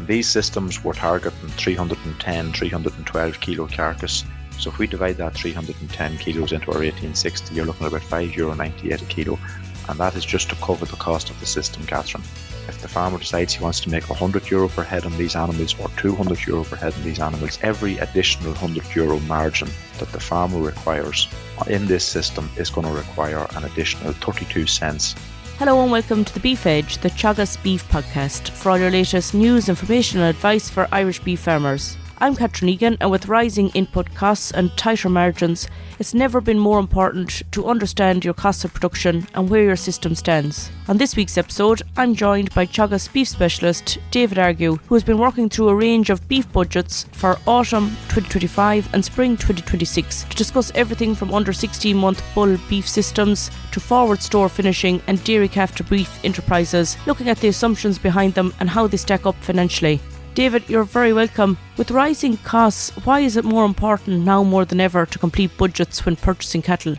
these systems were targeting 310, 312 kilo carcass. So if we divide that 310 kilos into our 1860, you're looking at about €5.98 a kilo, and that is just to cover the cost of the system, Catherine. If the farmer decides he wants to make €100 per head on these animals or €200 per head on these animals, every additional €100 margin that the farmer requires in this system is going to require an additional 32 cents. Hello and welcome to the Beef Edge, the Teagasc Beef Podcast, for all your latest news, information and advice for Irish beef farmers. I'm Catherine Egan, and with rising input costs and tighter margins, it's never been more important to understand your cost of production and where your system stands. On this week's episode, I'm joined by Teagasc beef specialist David Argue, who has been working through a range of beef budgets for autumn 2025 and spring 2026 to discuss everything from under 16-month bull beef systems to forward store finishing and dairy calf to beef enterprises, looking at the assumptions behind them and how they stack up financially. David, you're very welcome. With rising costs, why is it more important now more than ever to complete budgets when purchasing cattle?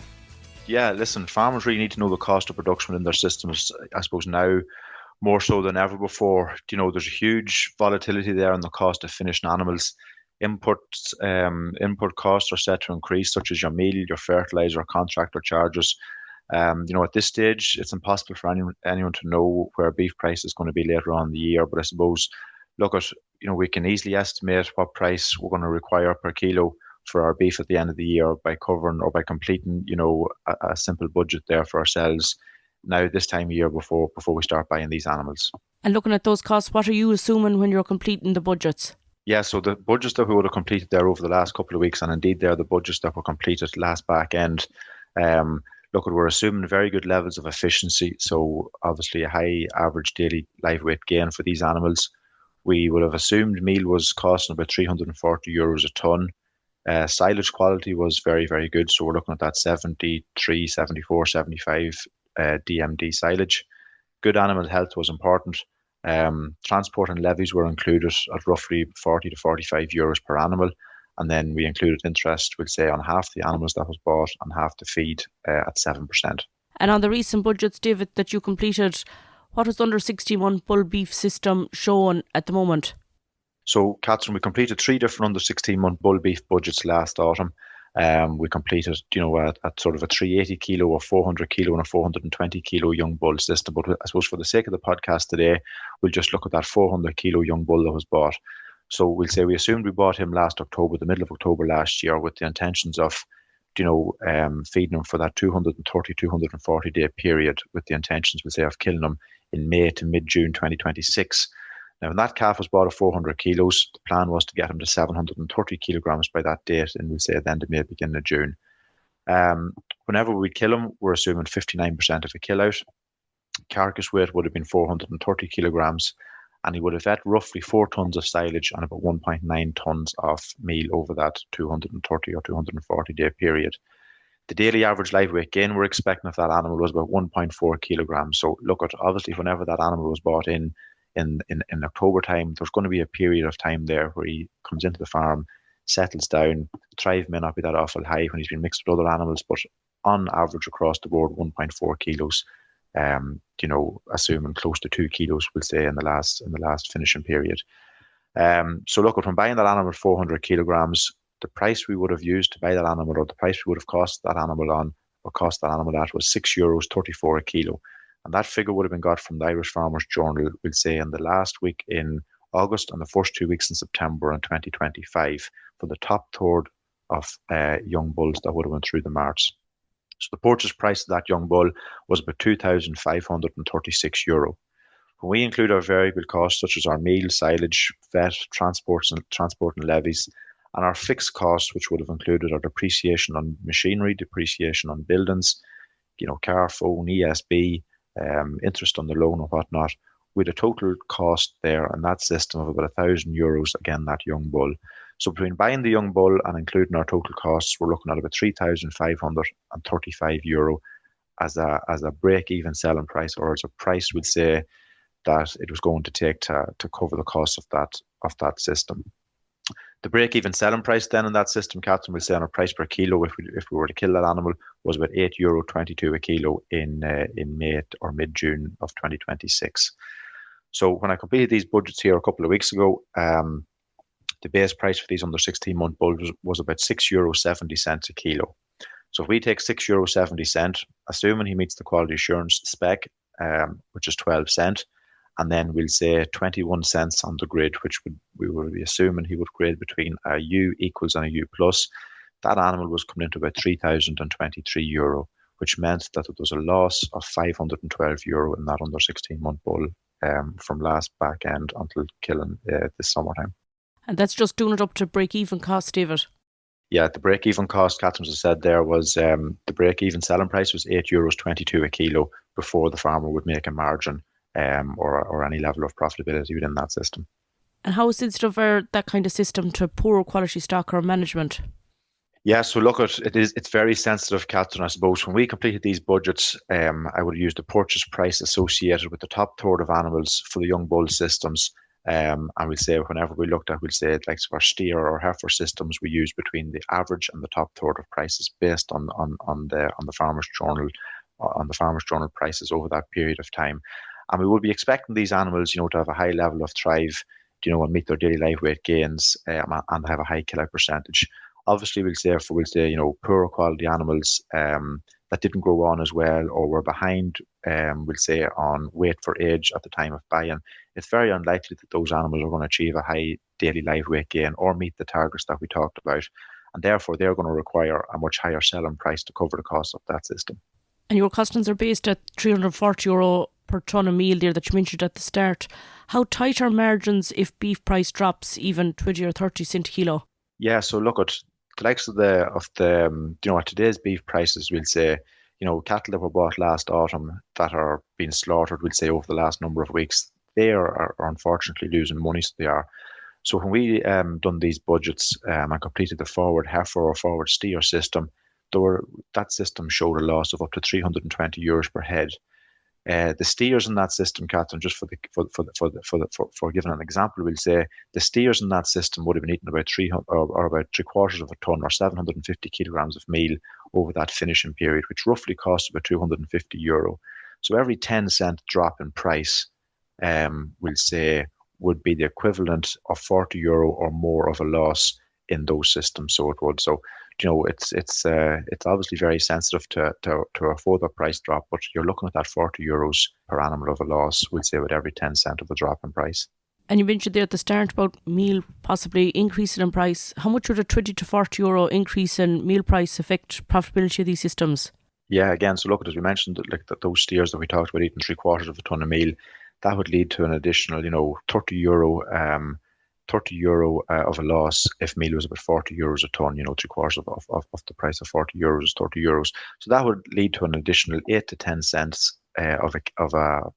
Yeah, listen, farmers really need to know the cost of production in their systems, I suppose now more so than ever before. You know, there's a huge volatility there in the cost of finished animals. Input costs are set to increase, such as your meal, your fertiliser, contractor charges. At this stage, it's impossible for anyone to know where beef price is going to be later on in the year, but I suppose we can easily estimate what price we're going to require per kilo for our beef at the end of the year by covering or by completing, a simple budget there for ourselves now this time of year before we start buying these animals. And looking at those costs, what are you assuming when you're completing the budgets? Yeah, so the budgets that we would have completed there over the last couple of weeks, and indeed they're the budgets that were completed last back end, we're assuming very good levels of efficiency. So obviously a high average daily live weight gain for these animals. We would have assumed meal was costing about €340 a tonne. Silage quality was very, very good. So we're looking at that 73, 74, 75 DMD silage. Good animal health was important. Transport and levies were included at roughly €40 to €45 per animal. And then we included interest, we'll say, on half the animals that was bought and half the feed at 7%. And on the recent budgets, David, that you completed, what was the under 16-month bull beef system showing at the moment? So, Catherine, we completed 3 different under 16-month bull beef budgets last autumn. We completed, at sort of a 380 kilo, a 400 kilo and a 420 kilo young bull system. But I suppose for the sake of the podcast today, we'll just look at that 400 kilo young bull that was bought. So we'll say we assumed we bought him last October, the middle of October last year, with the intentions of feeding him for that 230, 240 day period, with the intentions, we'll say, of killing him in May to mid-June 2026. Now, when that calf was bought at 400 kilos, the plan was to get him to 730 kilograms by that date, and we'll say at the end of May, beginning of June. Whenever we kill him, we're assuming 59% of a kill out. Carcass weight would have been 430 kilograms, and he would have had roughly 4 tons of silage and about 1.9 tons of meal over that 230 or 240 day period. The daily average live weight gain we're expecting of that animal was about 1.4 kilograms. So look at, obviously, whenever that animal was bought in October time, there's going to be a period of time there where he comes into the farm, settles down. Thrive may not be that awful high when he's been mixed with other animals, but on average across the board, 1.4 kilos. Assuming close to 2 kilos, we'll say, in the last finishing period. So look, from buying that animal at 400 kilograms, the price we would have used to buy that animal, or the price we would have cost that animal at, was €6.34 a kilo. And that figure would have been got from the Irish Farmers Journal, we'll say, in the last week in August and the first 2 weeks in September in 2025 for the top third of young bulls that would have went through the marts. So the purchase price of that young bull was about €2,536. When we include our variable costs, such as our meal, silage, vet, transport and levies, and our fixed costs, which would have included our depreciation on machinery, depreciation on buildings, car, phone, ESB, interest on the loan and whatnot, with a total cost there in that system of about €1,000, again, that young bull. So between buying the young bull and including our total costs, we're looking at about €3,535 as a break-even selling price, or as a price we'd say that it was going to take to cover the cost of that system. The break-even selling price then in that system, Catherine, we'll say on a price per kilo, if we were to kill that animal, was about €8.22 a kilo in May or mid-June of 2026. So when I completed these budgets here a couple of weeks ago, the base price for these under 16-month bulls was about €6.70 a kilo. So if we take €6.70, assuming he meets the quality assurance spec, which is 12 cent, and then we'll say 21 cents on the grid, which we would be assuming he would grade between a U equals and a U plus, that animal was coming into about €3,023, which meant that it was a loss of €512 in that under 16-month bull from last back end until killing this summertime. And that's just doing it up to break-even cost, David? Yeah, the break-even cost, Catherine has said there, was the break-even selling price was €8.22 a kilo before the farmer would make a margin or any level of profitability within that system. And how sensitive are that kind of system to poor quality stock or management? Yeah, so look, it's very sensitive, Catherine. I suppose when we completed these budgets, I would use the purchase price associated with the top third of animals for the young bull systems. And we'll say whenever we looked at, we'll say like for steer or heifer systems, we use between the average and the top third of prices based on the Farmers Journal prices over that period of time. And we would be expecting these animals, to have a high level of thrive, and meet their daily live weight gains and have a high kill out percentage. Obviously, we'll say poorer quality animals that didn't grow on as well or were behind, we'll say, on weight for age at the time of buy-in, it's very unlikely that those animals are going to achieve a high daily live weight gain or meet the targets that we talked about. And therefore, they're going to require a much higher selling price to cover the cost of that system. And your costings are based at €340 per tonne of meal there that you mentioned at the start. How tight are margins if beef price drops even 20 or 30 cent a kilo? Yeah, so look at the likes of at today's beef prices, we'll say, cattle that were bought last autumn that are being slaughtered, we'll say, over the last number of weeks, they are unfortunately losing money, so they are. So when we done these budgets and completed the forward heifer or forward steer system, that system showed a loss of up to €320 per head. The steers in that system, Catherine, just for giving an example, we'll say the steers in that system would have been eating about about 3/4 of a tonne or 750 kilograms of meal over that finishing period, which roughly costs about €250. So every 10 cent drop in price, we'll say, would be the equivalent of €40 or more of a loss in those systems. So it would. So it's obviously very sensitive to a further price drop, but you're looking at that €40 per animal of a loss, we'll say, with every 10 cent of a drop in price. And you mentioned there at the start about meal possibly increasing in price. How much would a €20 to €40 increase in meal price affect profitability of these systems? Yeah, again, so look, as we mentioned, those steers that we talked about eating 3/4 of a tonne of meal, that would lead to an additional, €30 of a loss if meal was about €40 a tonne, 3/4 of the price of €40 is €30. So that would lead to an additional 8 to 10 cents of a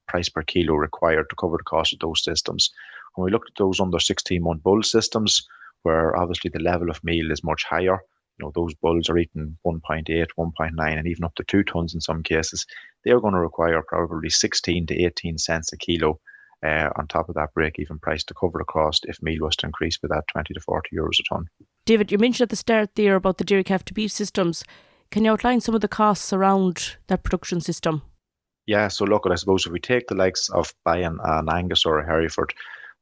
price per kilo required to cover the cost of those systems. When we looked at those under 16-month bull systems, where obviously the level of meal is much higher, those bulls are eating 1.8, 1.9, and even up to 2 tons in some cases, they're going to require probably 16 to 18 cents a kilo on top of that break-even price to cover the cost if meal was to increase by that 20 to €40 a tonne. David, you mentioned at the start there about the dairy calf to beef systems. Can you outline some of the costs around that production system? Yeah, so look, I suppose if we take the likes of buying an Angus or a Hereford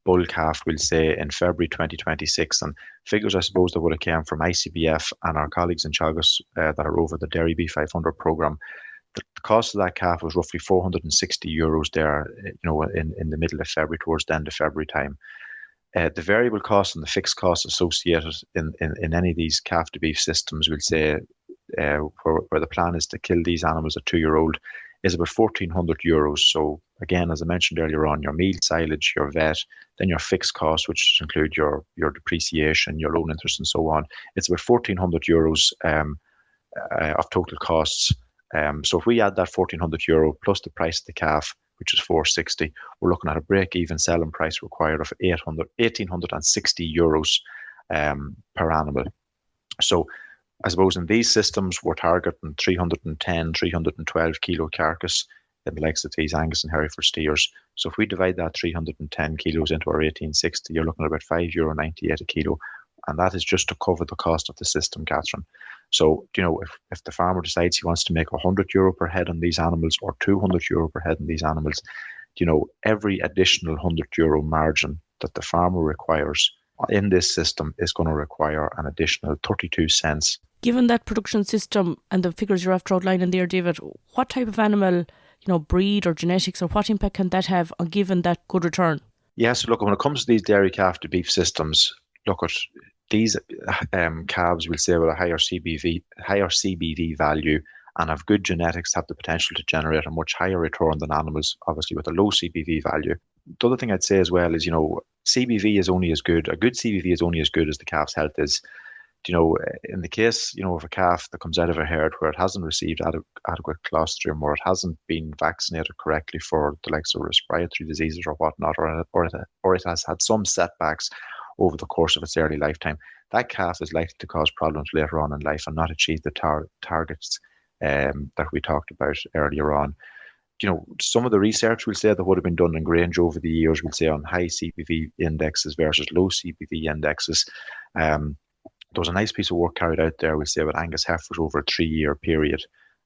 bull calf, we'll say in February 2026, and figures I suppose that would have come from ICBF and our colleagues in Teagasc that are over the Dairy B500 programme, the cost of that calf was roughly €460 there, in the middle of February, towards the end of February time. The variable costs and the fixed costs associated in any of these calf to beef systems, we'll say, where the plan is to kill these animals at 2-year-old, is about €1,400. So again, as I mentioned earlier on, your meal, silage, your vet, then your fixed costs, which include your depreciation, your loan interest, and so on. It's about €1,400 of total costs. So if we add that €1,400 plus the price of the calf, which is €460, we're looking at a break-even selling price required of €1,860 per animal. So I suppose in these systems, we're targeting 310, 312 kilo carcass in the likes of these Angus and Hereford steers. So if we divide that 310 kilos into our 1860, you're looking at about €5.98 a kilo. And that is just to cover the cost of the system, Catherine. So, if the farmer decides he wants to make €100 per head on these animals or €200 per head on these animals, every additional €100 margin that the farmer requires in this system is going to require an additional 32 cents. Given that production system and the figures you're after outlining there, David, what type of animal, breed or genetics, or what impact can that have on given that good return? Yes, look, when it comes to these dairy calf to beef systems, look at these calves, we'll say, with a higher CBV value and have good genetics, have the potential to generate a much higher return than animals, obviously, with a low CBV value. The other thing I'd say as well is, CBV is only as good, a good CBV is only as good as the calf's health is. In the case, of a calf that comes out of a herd where it hasn't received adequate colostrum, or it hasn't been vaccinated correctly for the likes of respiratory diseases or whatnot, or it has had some setbacks over the course of its early lifetime, that calf is likely to cause problems later on in life and not achieve the targets that we talked about earlier on. Some of the research, we'll say, that would have been done in Grange over the years, we'll say, on high CBV indexes versus low CBV indexes. There was a nice piece of work carried out there, we'll say, with Angus heifers over a 3-year period,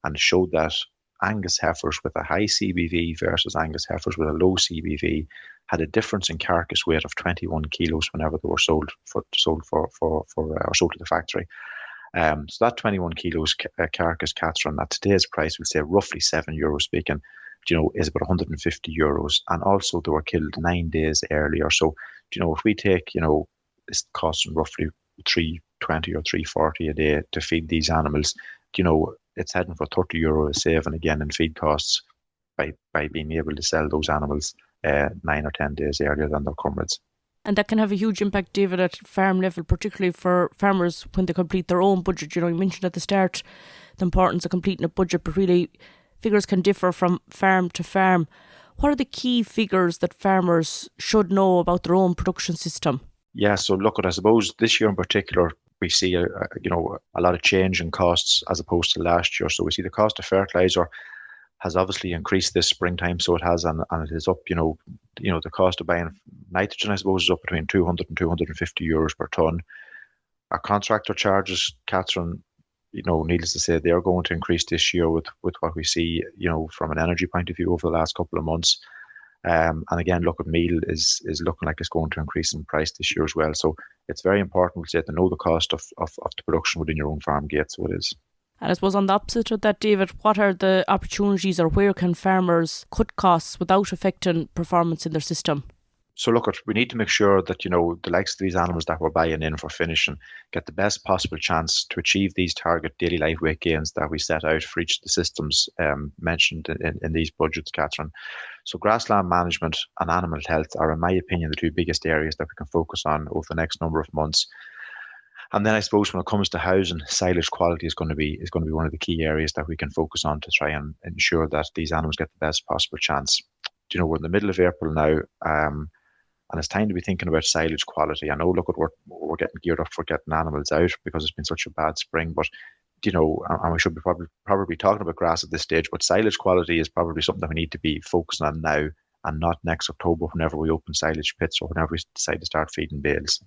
and it showed that Angus heifers with a high CBV versus Angus heifers with a low CBV had a difference in carcass weight of 21 kilos whenever they were sold to the factory. So that 21 kilos carcass, Catherine, at today's price, we'll say roughly €7 speaking, is about €150. And also they were killed 9 days earlier. So, if we take, it's costing roughly €320 or €340 a day to feed these animals, it's heading for €30 a saving again in feed costs by being able to sell those animals 9 or 10 days earlier than their comrades. And that can have a huge impact, David, at farm level, particularly for farmers when they complete their own budget. You mentioned at the start the importance of completing a budget, but really figures can differ from farm to farm. What are the key figures that farmers should know about their own production system? Yeah, so look, I suppose this year in particular, we see a lot of change in costs as opposed to last year. So we see the cost of fertiliser has obviously increased this springtime, so it has, and it is up. The cost of buying nitrogen, I suppose, is up between €200 and €250 per tonne. Our contractor charges, Catherine, needless to say, they are going to increase this year with what we see, from an energy point of view over the last couple of months. And again, look, at meal is looking like it's going to increase in price this year as well. So it's very important, we'll say, to know the cost of the production within your own farm gate. So it is. And I suppose on the opposite of that, David, what are the opportunities, or where can farmers cut costs without affecting performance in their system? So look, we need to make sure that, the likes of these animals that we're buying in for finishing get the best possible chance to achieve these target daily live weight gains that we set out for each of the systems mentioned in these budgets, Catherine. So grassland management and animal health are, in my opinion, the two biggest areas that we can focus on over the next number of months. And then I suppose when it comes to housing, silage quality is going to be one of the key areas that we can focus on to try and ensure that these animals get the best possible chance. We're in the middle of April now, and it's time to be thinking about silage quality. I know, look, we're getting geared up for getting animals out because it's been such a bad spring, but and we should be probably talking about grass at this stage, but silage quality is probably something that we need to be focusing on now and not next October whenever we open silage pits or whenever we decide to start feeding bales.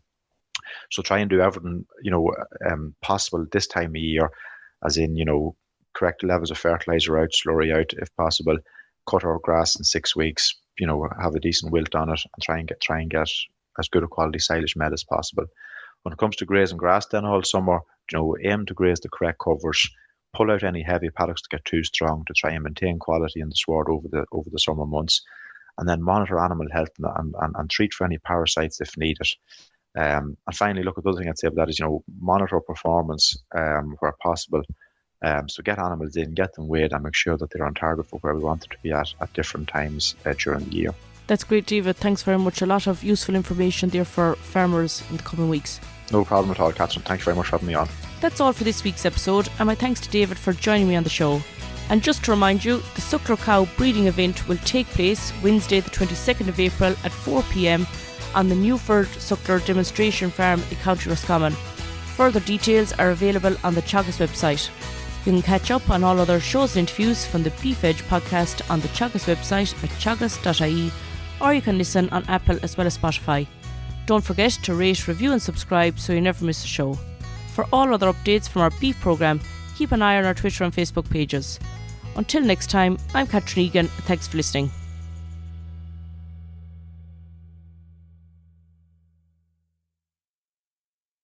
So try and do everything, possible this time of year, as in, correct levels of fertiliser out, slurry out if possible, cut our grass in 6 weeks, have a decent wilt on it, and try and get as good a quality silage made as possible. When it comes to grazing grass then all summer, aim to graze the correct covers, pull out any heavy paddocks that get too strong to try and maintain quality in the sward over the summer months, and then monitor animal health and treat for any parasites if needed. And finally, look, the other thing I'd say about that is, monitor performance where possible. So get animals in, get them weighed, and make sure that they're on target for where we want them to be at different times during the year. That's great, David. Thanks very much. A lot of useful information there for farmers in the coming weeks. No problem at all, Catherine. Thanks very much for having me on. That's all for this week's episode, and my thanks to David for joining me on the show. And just to remind you, the Suckler Cow breeding event will take place Wednesday the 22nd of April at 4 p.m. on the Newford Suckler Demonstration Farm in County Roscommon. Further details are available on the Teagasc website. You can catch up on all other shows and interviews from the Beef Edge podcast on the Teagasc website at teagasc.ie, or you can listen on Apple as well as Spotify. Don't forget to rate, review and subscribe so you never miss a show. For all other updates from our beef programme, keep an eye on our Twitter and Facebook pages. Until next time, I'm Catherine Egan. Thanks for listening.